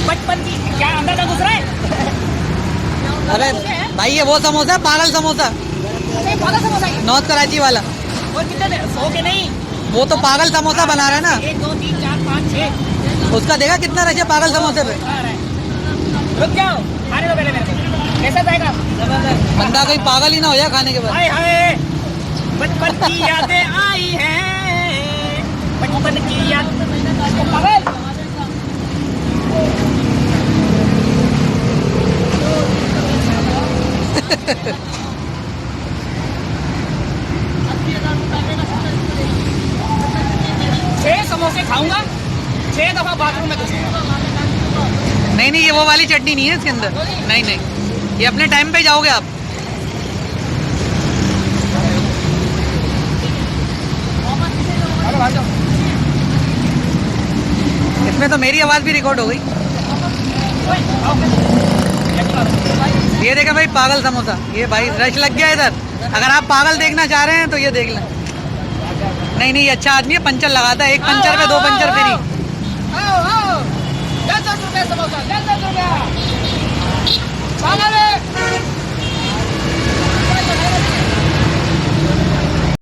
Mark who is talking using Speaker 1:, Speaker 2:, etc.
Speaker 1: बचपन की क्या अंदर का घुस रहा है?
Speaker 2: अरे भाई ये वो समोसा है, पागल समोसा,
Speaker 1: पागल समोसा है।
Speaker 2: नॉर्थ कराची वाला।
Speaker 1: और कितने दे? 100 के नहीं,
Speaker 2: वो तो पागल समोसा बना रहा है ना,
Speaker 1: 1 2 3 4 5 6।
Speaker 2: उसका देखा कितना रश है पागल समोसे पे।
Speaker 1: रुक जाओ, खाने दो पहले मेरे को। कैसा जाएगा?
Speaker 2: बंदा कोई पागल ही ना हो जाए खाने के बाद।
Speaker 1: हाय हाय, बचपन की यादें आई हैं, बचपन की याद। पागल छह समोसे खाऊंगा, 6 दफा बाथरूम में घुसूंगा।
Speaker 2: नहीं नहीं, ये वो वाली चटनी नहीं है इसके अंदर। नहीं नहीं, ये अपने टाइम पे जाओगे आप।
Speaker 1: अरे भाग जाओ।
Speaker 2: इसमें तो मेरी आवाज भी रिकॉर्ड हो गई।
Speaker 1: ओए, आओ।
Speaker 2: ये देखा भाई पागल समोसा, ये भाई रश लग गया इधर। अगर आप पागल देखना चाह रहे हैं तो ये देख लें। नहीं नहीं, ये अच्छा आदमी है, पंचर लगाता है, 1 पंचर पे 2 पंचर फ्री।
Speaker 1: आओ आओ, 10 रुपए समोसा।